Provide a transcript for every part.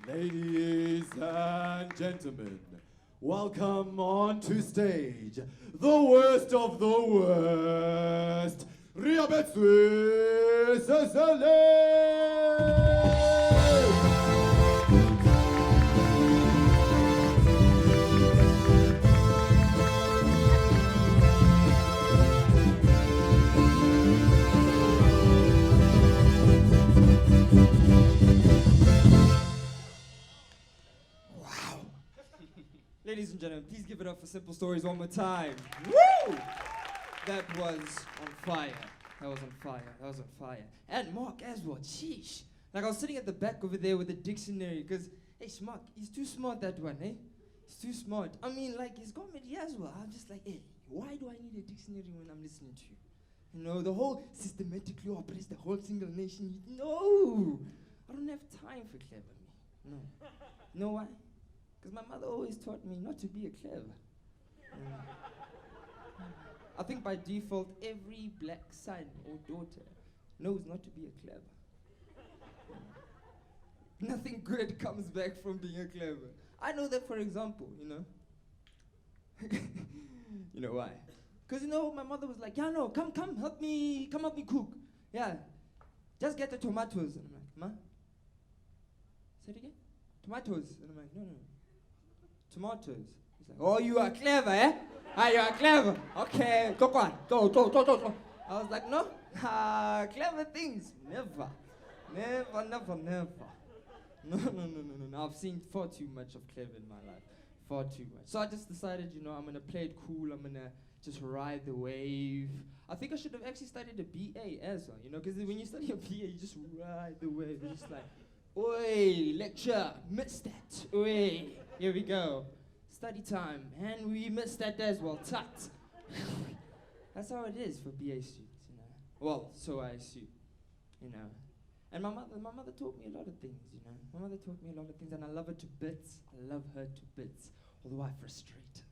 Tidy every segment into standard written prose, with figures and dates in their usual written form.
Ladies and gentlemen, welcome on to stage the worst of the worst, Reabetsoe Sesele! Ladies and gentlemen, please give it up for Simple Stories one more time. Woo! That was on fire. That was on fire. That was on fire. And Mark as well. Sheesh. Like I was sitting at the back over there with the dictionary because, hey, Mark, he's too smart, that one, eh? He's too smart. I mean, like, he's got me as well. I'm just like, hey, why do I need a dictionary when I'm listening to you? You know, the whole systematically oppress the whole single nation. No! I don't have time for clever me. No. You know why? Because my mother always taught me not to be a clever. I think by default, every black son or daughter knows not to be a clever. Nothing good comes back from being a clever. I know that, for example, you know. You know why? Because, you know, my mother was like, yeah, no, come help me cook. Yeah, just get the tomatoes. And I'm like, Ma? Say it again? Tomatoes. And I'm like, no. Tomatoes. He's like, oh, you are clever, eh? Ah, you are clever. Okay, go on. Go. I was like, no, clever things. Never. No. I've seen far too much of clever in my life. Far too much. So I just decided, you know, I'm going to play it cool. I'm going to just ride the wave. I think I should have actually studied a BA as well, you know, because when you study a BA, you just ride the wave. It's just like, oi, lecture, missed that. Oi. Here we go. Study time. And we missed that as well. Tut. That's how it is for BA students, you know. Well, so I assume, you know. And my mother taught me a lot of things, you know. My mother taught me a lot of things, and I love her to bits. I love her to bits. Although I frustrate her.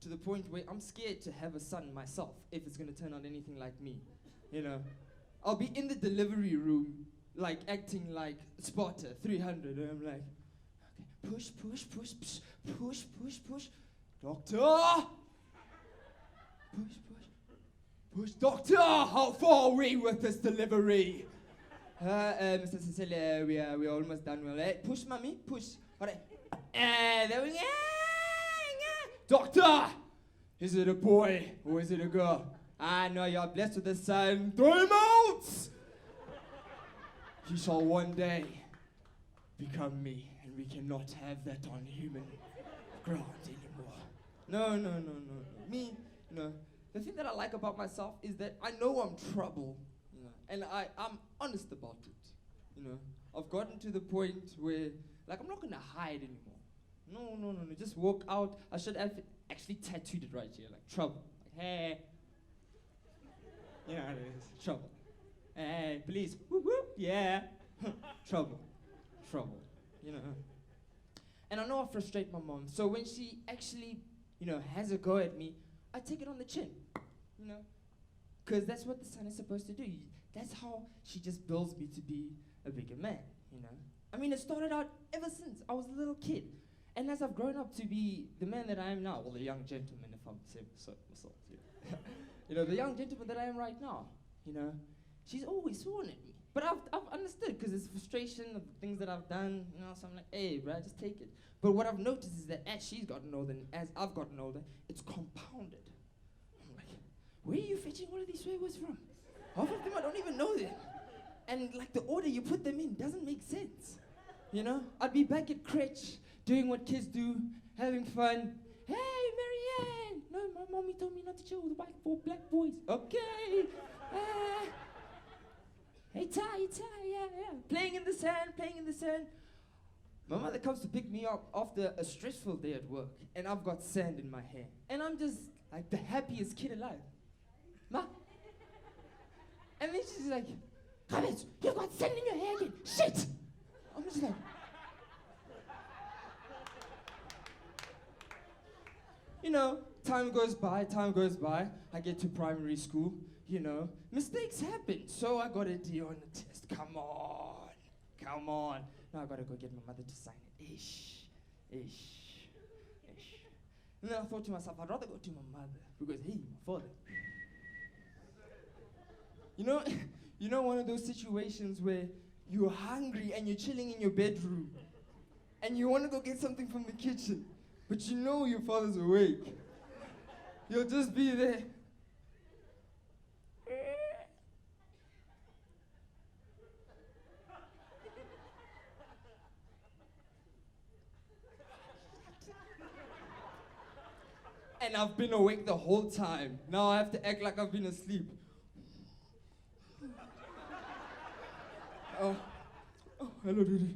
To the point where I'm scared to have a son myself if it's going to turn out anything like me, you know. I'll be in the delivery room, like acting like Sparta 300, and I'm like, push, doctor! Push, doctor! How far are we with this delivery? Mr. Sesele, we are almost done. Push, mommy, push. All right. There we go. Doctor! Is it a boy or is it a girl? I know you are blessed with a son. Throw him out! He shall one day become me. We cannot have that on human ground anymore. No. Me, you know, the thing that I like about myself is that I know I'm trouble, you know, and I'm honest about it, you know. I've gotten to the point where, like, I'm not gonna hide anymore. No, just walk out. I should have actually tattooed it right here, like, trouble. Like, hey. You know how it is, trouble. Hey, police, whoop, yeah. Trouble. You know. And I know I frustrate my mom, so when she actually, you know, has a go at me, I take it on the chin, you know, because that's what the son is supposed to do. That's how she just builds me to be a bigger man, you know. I mean, it started out ever since I was a little kid, and as I've grown up to be the man that I am now, well, the young gentleman, if I'm saying so myself, yeah. You know, the young gentleman that I am right now, you know, she's always sworn at me. But I've understood, because it's frustration of the things that I've done, you know, so I'm like, hey, bro, just take it. But what I've noticed is that as she's gotten older and as I've gotten older, it's compounded. I'm like, where are you fetching all of these swear words from? Half of them I don't even know them. And like the order you put them in doesn't make sense. You know? I'd be back at crèche, doing what kids do, having fun. Hey, Marianne! No, my mommy told me not to chill with black boys. Okay. Hey, Ty, yeah. Playing in the sand. My mother comes to pick me up after a stressful day at work, and I've got sand in my hair. And I'm just like the happiest kid alive. Ma? And then she's like, Reabetsoe, you've got sand in your hair again. Shit! I'm just like, you know, time goes by. I get to primary school. You know, mistakes happen, so I got a D on the test. Come come on. Now I gotta go get my mother to sign it. Ish. And then I thought to myself, I'd rather go to my mother because, hey, my father. You know one of those situations where you're hungry and you're chilling in your bedroom and you want to go get something from the kitchen, but you know your father's awake. You'll just be there. And I've been awake the whole time. Now I have to act like I've been asleep. Oh, hello, Didi.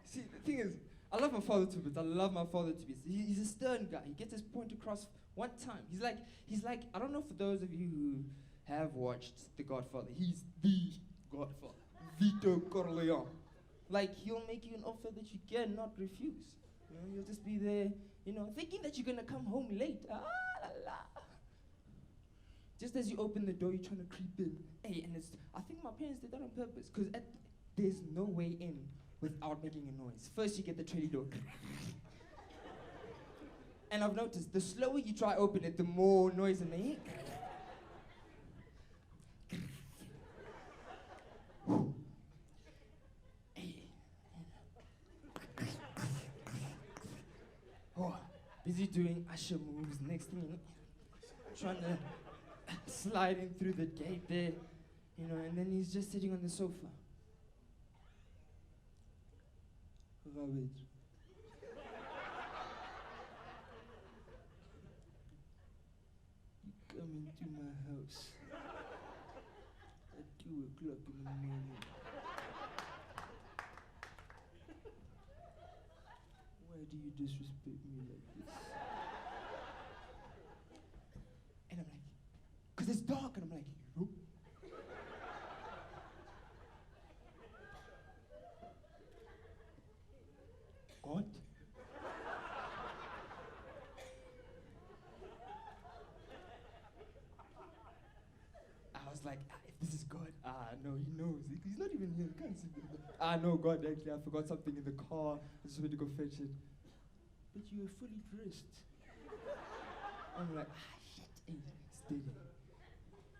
See, the thing is, I love my father to bits. I love my father to bits. He's a stern guy. He gets his point across one time. He's like, I don't know for those of you who have watched The Godfather, he's the Godfather. Vito Corleone. Like, he'll make you an offer that you cannot refuse. You'll just be there, thinking that you're gonna come home late. Ah, la, la. Just as you open the door, you're trying to creep in. Hey, and I think my parents did that on purpose, because there's no way in without making a noise. First, you get the trolley door. And I've noticed, the slower you try open it, the more noise it makes. Oh, busy doing usher moves. Next thing trying to slide in through the gate there, and then he's just sitting on the sofa. Rabbit. You come into my house at 2 o'clock in the morning. Why do you disrespect me like this? And I'm like, because it's dark, and I'm like, yo. God? I was like, if this is God, no, he knows. He's not even here, he can't see me. No, God, actually, I forgot something in the car. I just went to go fetch it. But you were fully dressed. I'm like, shit, hey, steady.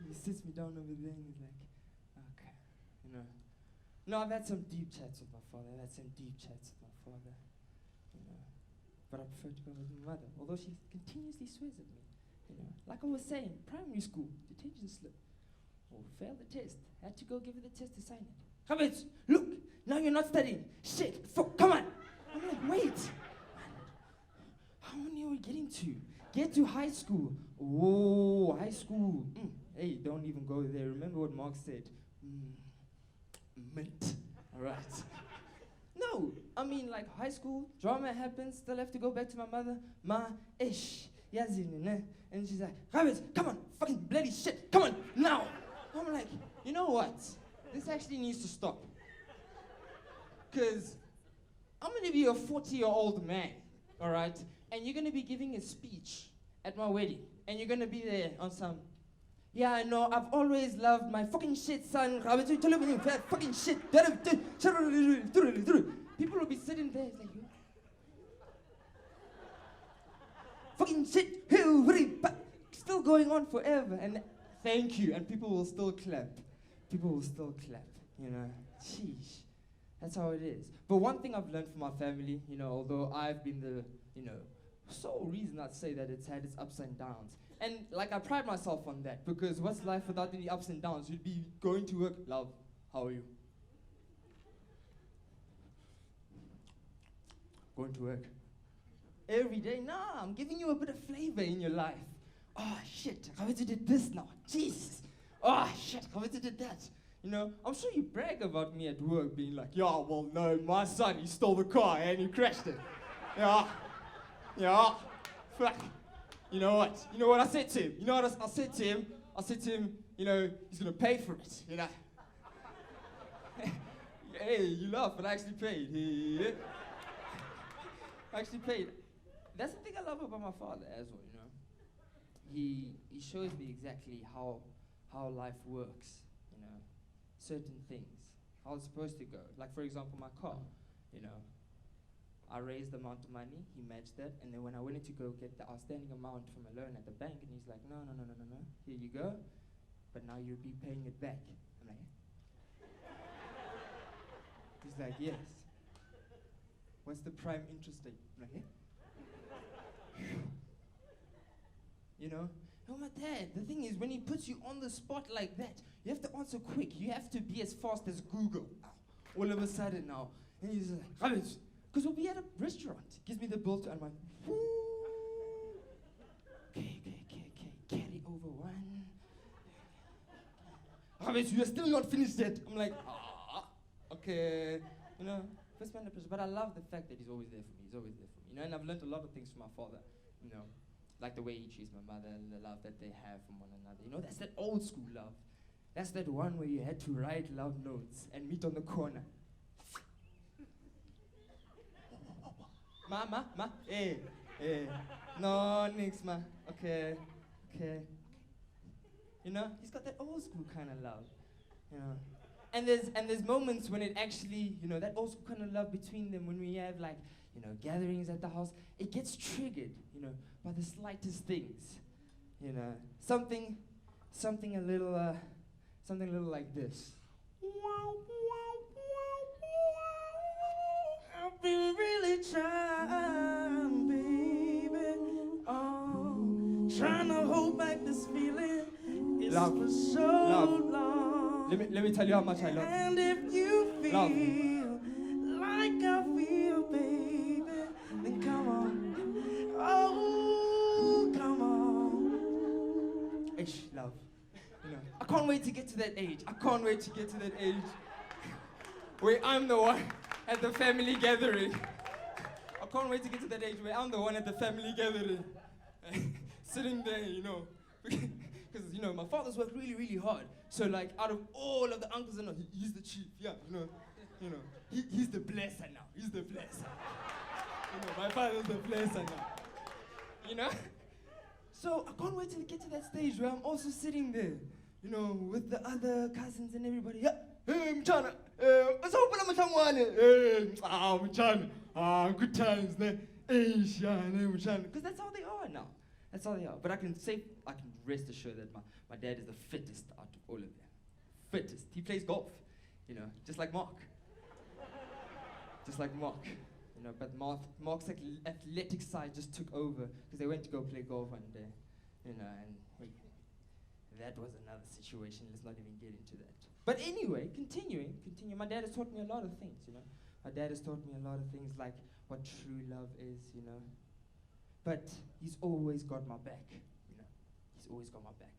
He sits me down over there and he's like, okay, No, I've had some deep chats with my father. But I prefer to go with my mother, although she continuously swears at me. Like I was saying, primary school, detention slip. Failed the test. Had to go give her the test to sign it. Reabetsoe, look, now you're not studying. Shit, fuck, come on. I'm like, wait. How many are we getting to? Get to high school. Oh, high school. Hey, don't even go there. Remember what Mark said. Mint. All right. No, I mean, like, high school, drama happens, still have to go back to my mother. Ish. And she's like, Reabetsoe, come on, fucking bloody shit, come on, now. I'm like, you know what? This actually needs to stop. Because I'm going to be a 40-year-old man, all right? And you're going to be giving a speech at my wedding. And you're going to be there on some, yeah, I know, I've always loved my fucking shit, son. Fucking shit. People will be sitting there, it's like, you fucking shit, still going on forever. And thank you, and people will still clap. Sheesh. That's how it is. But one thing I've learned from my family, although I've been the, sole reason I'd say that it's had its ups and downs. And like I pride myself on that, because what's life without any ups and downs? You'd be going to work, love, how are you? Going to work. Every day, nah, I'm giving you a bit of flavor in your life. Oh shit, Reabetsoe did this now, Jesus. Oh shit, Reabetsoe did that. I'm sure you brag about me at work, being like, yeah, well, no, my son, he stole the car and he crashed it. Yeah, fuck. You know what I said to him? I said to him, he's gonna pay for it, Hey, you laugh, but I actually paid. I actually paid. That's the thing I love about my father as well, He shows me exactly how life works, certain things. I was supposed to go. Like, for example, my car, you know. I raised the amount of money, he matched that, and then when I went in to go get the outstanding amount from a loan at the bank, and he's like, no, here you go, but now you'll be paying it back. I'm like, he's like, yes. What's the prime interest rate? I'm like, you know? Oh, my dad, the thing is, when he puts you on the spot like that, you have to answer quick. You have to be as fast as Google. All of a sudden now. And he's like, because we'll be at a restaurant. Gives me the bill to, and I'm like, whoo. Okay. Carry over one. You're still not finished yet. I'm like, okay. You know, first man pressure. But I love the fact that he's always there for me. He's always there for me. You know, and I've learned a lot of things from my father. You know, like the way he treats my mother and the love that they have from one another. You know, that's that old school love. That's that one where you had to write love notes and meet on the corner. Ma, hey, no, nix, ma, okay. You know, he's got that old school kind of love, you know. And there's moments when it actually, you know, that old school kind of love between them, when we have like, you know, gatherings at the house, it gets triggered, you know, by the slightest things, you know. Something a little like this. I've been really trying, baby. Oh, trying to hold back this feeling. It's love. For so long. Let me tell you how much I love you. And if you feel love. Like I feel, baby, then come on. Oh, come on. Ish, love. You know, I can't wait to get to that age. Where I'm the one at the family gathering. I can't wait to get to that age where I'm the one at the family gathering. Sitting there, you know. Because, you know, my father's worked really, really hard. So, like, out of all of the uncles and all, he's the chief, yeah, you know. He's the blesser now. You know, my father's the blesser now. You know? So, I can't wait to get to that stage where I'm also sitting there, you know, with the other cousins and everybody. Yeah. Hey, Mchana, what's up, Mchana? Mchana, good times, ne? Mchana. Because that's how they are now. That's how they are. But I can rest assured that my dad is the fittest out of all of them. Fittest. He plays golf, you know, just like Mark. You know, but Mark's athletic side just took over because they went to go play golf one day, you know, and that was another situation. Let's not even get into that. But anyway, continuing. My dad has taught me a lot of things, you know. My dad has taught me a lot of things like what true love is, you know. But he's always got my back, you know. He's always got my back.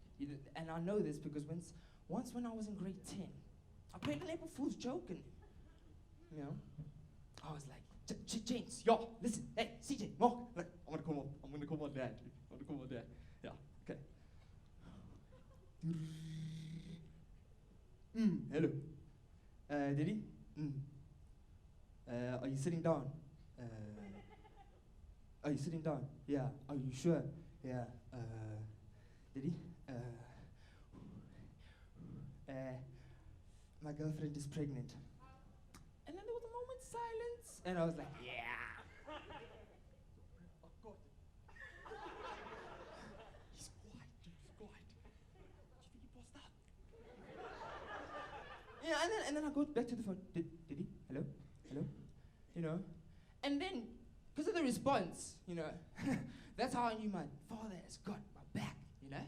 And I know this because once when I was in grade 10, I played an April Fool's joke, and, you know, I was like, James, yo, listen, hey, CJ, Mark, like, I'm gonna call my dad. Yeah, okay. Hello. Daddy? Are you sitting down? Are you sitting down? Yeah. Are you sure? Yeah. Daddy? My girlfriend is pregnant. And then there was a moment's silence, and I was like, yeah. Oh, God. He's quiet. Do you think he passed out? Yeah, and then I go back to the phone. Did he? Hello? You know? And then, because of the response, you know, that's how I knew my father has got my back, you know?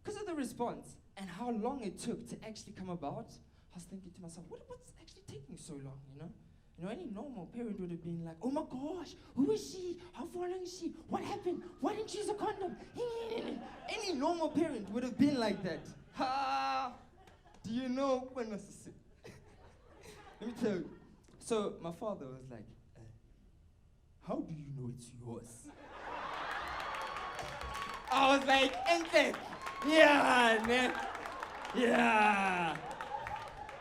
Because of the response and how long it took to actually come about, I was thinking to myself, what's actually taking so long, you know? You know, any normal parent would have been like, oh my gosh, who is she? How far along is she? What happened? Why didn't she use a condom? Any normal parent would have been like that. Ha! Do you know when was this? Let me tell you. So my father was like, how do you know it's yours? I was like, Ente, yeah, man.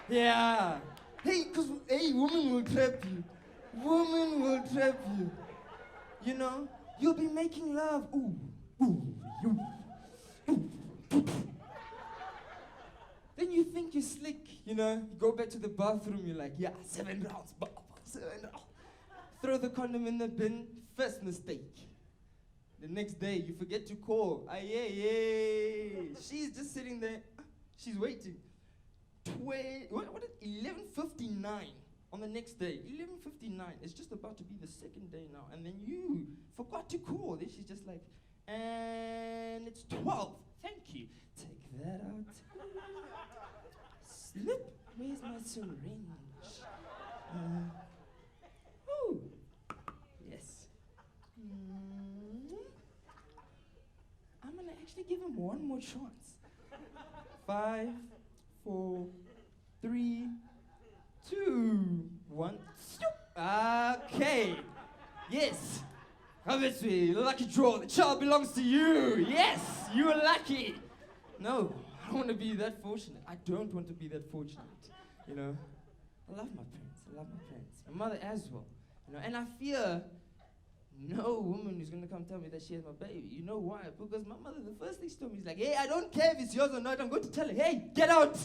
Yeah. Hey, women will trap you. You know, you'll be making love. Ooh. Then then you think you're slick, you know? You go back to the bathroom, you're like, yeah, 7 rounds, 7 rounds. Throw the condom in the bin, first mistake. The next day, you forget to call. Yeah. She's just sitting there. She's waiting. 11:59 on the next day. 11:59. It's just about to be the second day now. And then you forgot to call. Then she's just like, and it's 12. Thank you. Take that out. Slip. Where's my syringe? Oh. Yes. I'm gonna actually give him one more chance. 5, 4, 3, 2, 1. Okay. Yes. Obviously, lucky draw. The child belongs to you. Yes, you are lucky. No, I don't want to be that fortunate. I don't want to be that fortunate. You know, I love my parents. My mother as well. You know, and I fear no woman is gonna come tell me that she has my baby. You know why? Because my mother, the first thing she told me is like, hey, I don't care if it's yours or not. I'm going to tell her, hey, get out.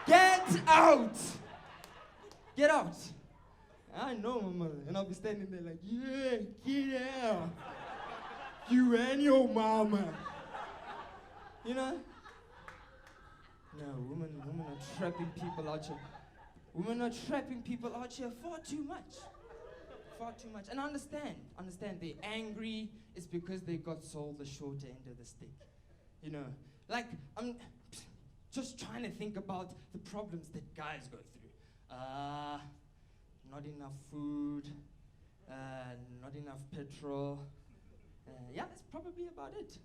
Get out. Get out. I know my mother, and I'll be standing there like, yeah, get out. You and your mama. You know? No, women are trapping people out here. Women are trapping people out here far too much. Far too much. And I understand. They're angry. It's because they got sold the short end of the stick. You know? Like, I'm just trying to think about the problems that guys go through. Not enough food, not enough petrol. Yeah, that's probably about it.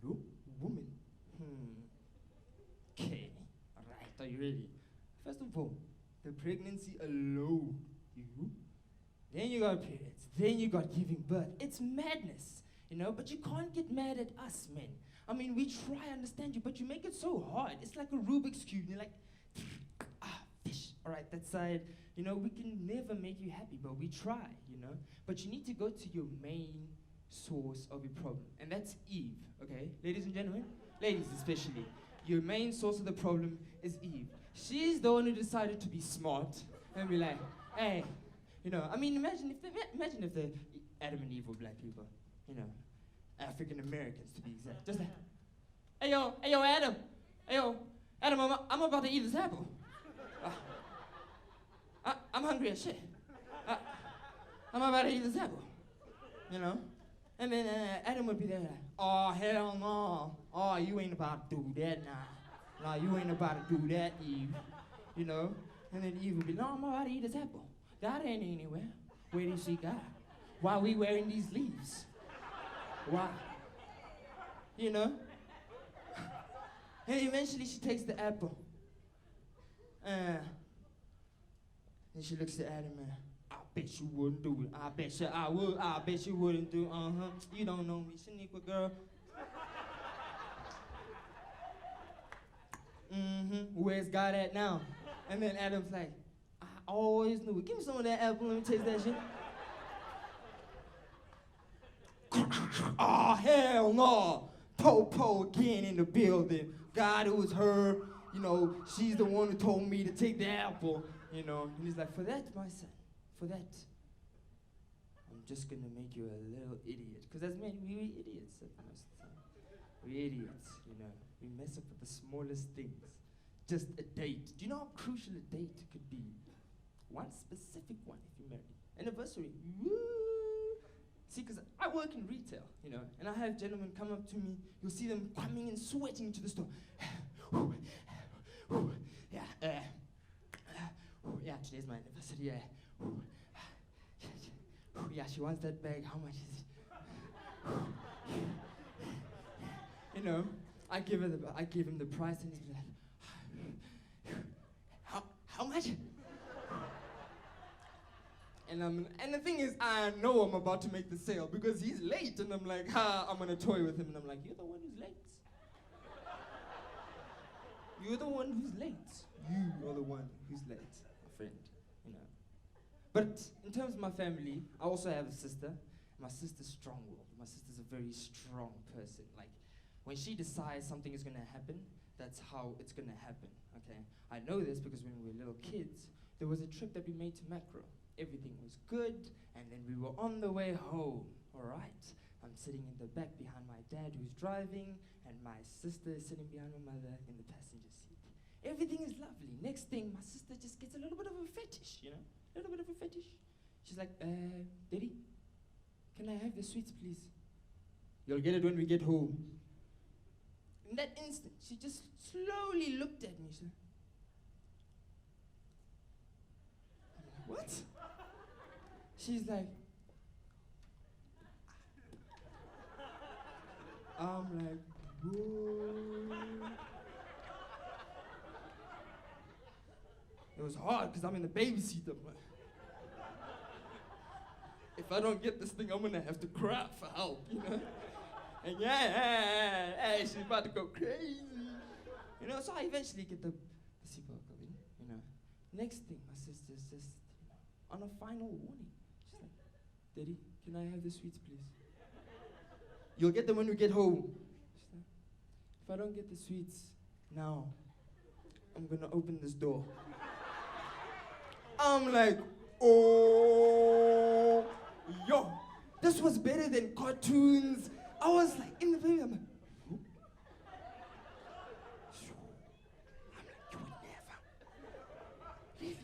Look, woman. Okay, all right, are you ready? First of all, the pregnancy alone, then you got periods, then you got giving birth. It's madness, you know, but you can't get mad at us, men. I mean, we try to understand you, but you make it so hard. It's like a Rubik's Cube. You're like, fish. All right, that side, you know, we can never make you happy, but we try, you know. But you need to go to your main source of your problem, and that's Eve, okay? Ladies and gentlemen, ladies especially, your main source of the problem is Eve. She's the one who decided to be smart and be like, hey, you know, I mean, imagine if the Adam and Eve were black people, you know, African Americans to be exact. Just like, hey yo, Adam, I'm about to eat this apple. I'm hungry as shit. I'm about to eat this apple, you know? And then Adam would be there like, oh, hell no. Oh, you ain't about to do that now. No, you ain't about to do that, Eve. You know? And then Eve would be, no, I'm about to eat this apple. God ain't anywhere. Where do you see God? Why are we wearing these leaves? Why? You know? And eventually she takes the apple. And she looks at Adam and, I bet you wouldn't do it. I bet you I would. I bet you wouldn't do it. You don't know me, Shaniqua girl. Where's God at now? And then Adam's like, I always knew it. Give me some of that apple, let me taste that shit. Oh, hell no. Po again in the building. God, it was her. You know, she's the one who told me to take the apple. You know, and he's like, for that, my son, for that, I'm just gonna make you a little idiot. Because as men, we're idiots at most of the time. We're idiots, you know. We mess up with the smallest things. Just a date. Do you know how crucial a date could be? One specific one if you marry. Anniversary. Woo! See, because I work in retail, you know, and I have gentlemen come up to me. You'll see them coming and sweating to the store. Yeah, today's my anniversary, yeah. Yeah, she wants that bag, how much is it? You know, I give him the price and he's like, how much? And the thing is, I know I'm about to make the sale because he's late, and I'm like, I'm gonna toy with him, and I'm like, you're the one who's late. You're the one who's late. You are the one who's late, my friend, you know. But in terms of my family, I also have a sister. My sister's strong-willed. My sister's a very strong person. Like, when she decides something is gonna happen, that's how it's gonna happen, okay? I know this because when we were little kids, there was a trip that we made to Macro. Everything was good, and then we were on the way home, all right? I'm sitting in the back behind my dad who's driving, and my sister is sitting behind my mother in the passenger seat. Everything is lovely. Next thing, my sister just gets a little bit of a fetish, you know? A little bit of a fetish. She's like, Daddy, can I have the sweets, please? You'll get it when we get home. In that instant, she just slowly looked at me. She's like, what? She's like, I'm like, whoa. It was hard because I'm in the baby seat. If I don't get this thing, I'm gonna have to cry for help, you know? And she's about to go crazy. You know, so I eventually get the seatbelt going, you know. Next thing, my sister's just, you know, on a final warning. She's like, Daddy, can I have the sweets, please? You'll get them when we get home. She's like, if I don't get the sweets now, I'm gonna open this door. I'm like, oh, yo, this was better than cartoons. I was like, in the baby, I'm like, whoop. I'm like, you would never. Really?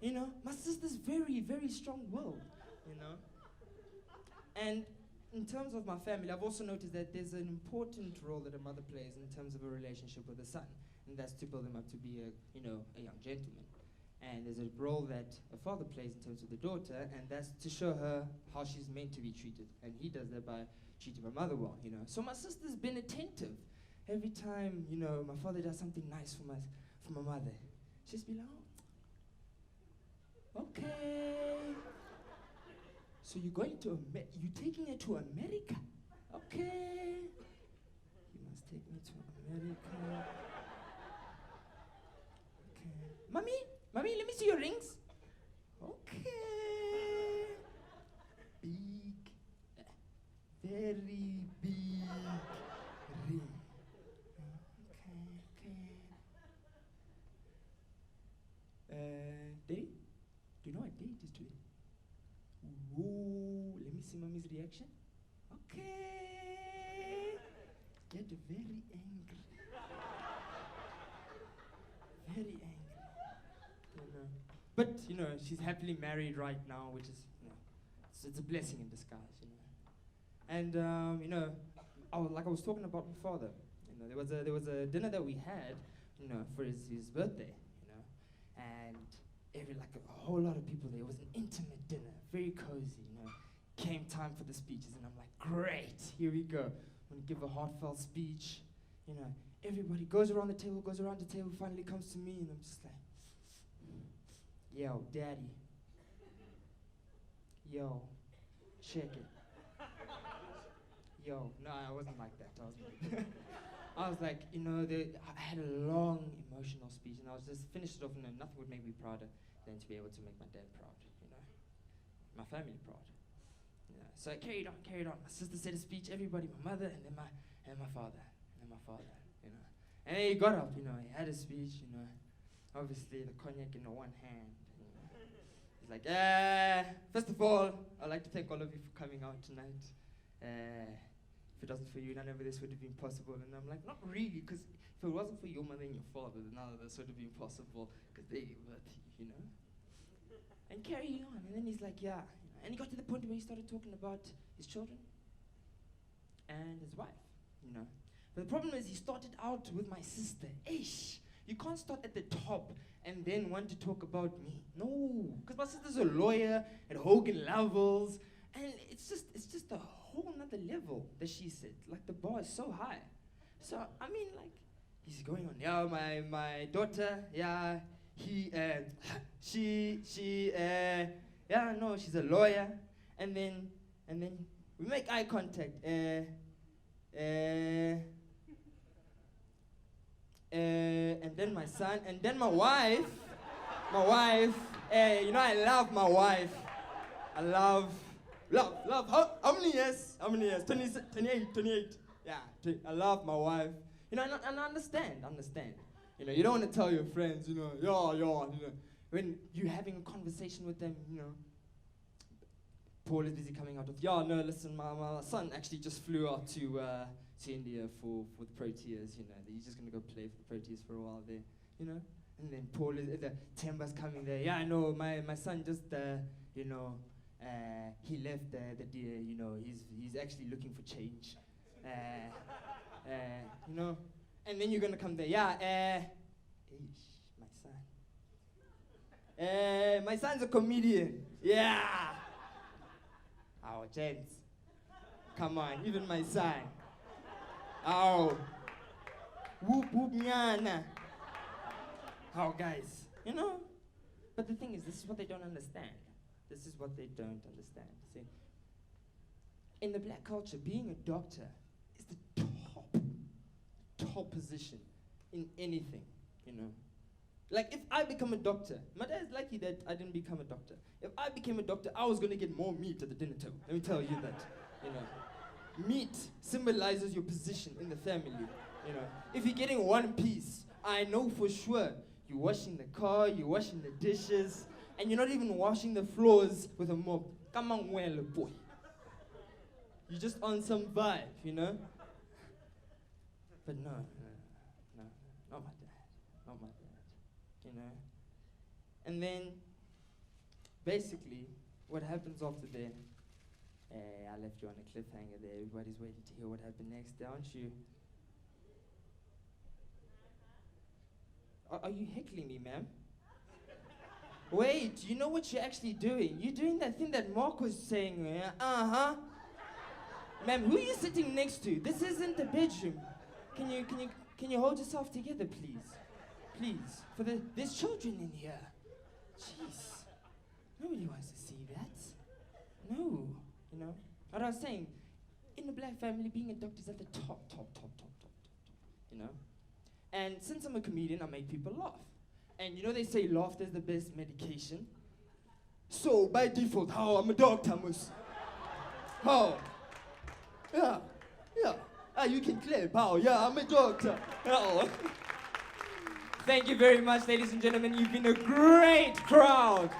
You know, my sister's very, very strong-willed, you know. And in terms of my family, I've also noticed that there's an important role that a mother plays in terms of a relationship with a son, and that's to build him up to be a young gentleman. And there's a role that a father plays in terms of the daughter, and that's to show her how she's meant to be treated. And he does that by treating my mother well, you know. So my sister's been attentive. Every time, you know, my father does something nice for my mother, she's be like, oh, okay. So you're going to you taking her to America? Okay. You must take me to America. Okay. Mommy, let me see your rings. Okay. Big, very big ring. Okay. Daddy, do you know what date is today? Whoa, let me see mommy's reaction. Okay. Get very angry. Very angry. But, you know, she's happily married right now, which is, you know, it's a blessing in disguise, you know. And, you know, I was talking about my father. You know, there was a dinner that we had, you know, for his birthday, you know. And a whole lot of people there. It was an intimate dinner, very cozy, you know. Came time for the speeches, and I'm like, great, here we go. I'm gonna give a heartfelt speech, you know. Everybody goes around the table, finally comes to me, and I'm just like, yo, daddy. Yo, check it. Yo, no, I wasn't like that. I was like, you know, I had a long emotional speech, and I was just finished it off, and nothing would make me prouder than to be able to make my dad proud, you know, my family proud. You know. So I carried on. My sister said a speech, everybody, my mother, and then my father, you know. And then he got up, you know, he had a speech, you know, obviously the cognac in the one hand. He's like, first of all, I'd like to thank all of you for coming out tonight. If it wasn't for you, none of this would have been possible. And I'm like, not really, because if it wasn't for your mother and your father, then none of this would have been possible, because they were, you know. And carrying on. And then he's like, yeah. And he got to the point where he started talking about his children and his wife, you know. But the problem is he started out with my sister. Ish. You can't start at the top and then want to talk about me. No, because my sister's a lawyer at Hogan levels, and it's just a whole nother level that she's at. Like, the bar is so high. So, I mean, like, he's going on, yeah, my daughter, yeah, she's a lawyer, and then we make eye contact, and then my son, and then my wife, you know, I love my wife. I love. How many years? 28. Yeah, I love my wife. You know, and I understand. You know, you don't want to tell your friends, you know, when you're having a conversation with them, you know, Paul is busy coming out with, no, listen, my son actually just flew out to India for the Proteas, you know, he's just going to go play for the Proteas for a while there, you know. And then Temba's coming there. Yeah, I know, my son just, you know, he left the deer, you know, he's actually looking for change. You know, and then you're gonna come there. Yeah, my son's a comedian. Yeah. Oh, gents. Come on, even my son. Oh. Whoop whoop nyana. Oh, guys, you know. But the thing is, this is what they don't understand. This is what they don't understand. See, in the black culture, being a doctor is the top position in anything, you know. Like, if I become a doctor, my dad is lucky that I didn't become a doctor. If I became a doctor, I was gonna get more meat at the dinner table. Let me tell you that, you know. Meat symbolizes your position in the family, you know. If you're getting one piece, I know for sure you're washing the car, you're washing the dishes, and you're not even washing the floors with a mop. Come on, well, boy. You're just on some vibe, you know? But no, not my dad, you know? And then, basically, what happens after there, I left you on a cliffhanger there, everybody's waiting to hear what happened next, aren't you? Are you heckling me, ma'am? Wait, you know what you're actually doing? You're doing that thing that Mark was saying, uh-huh. Ma'am, who are you sitting next to? This isn't the bedroom. Can you hold yourself together, please? Please. There's children in here. Jeez. Nobody wants to see that. No. You know? What I was saying, in the black family, being a doctor is at the top. You know? And since I'm a comedian, I make people laugh. And you know they say laughter is the best medication? So, by default, how I'm a doctor, how? Yeah. You can clap, how? Yeah, I'm a doctor. Oh. Thank you very much, ladies and gentlemen. You've been a great crowd.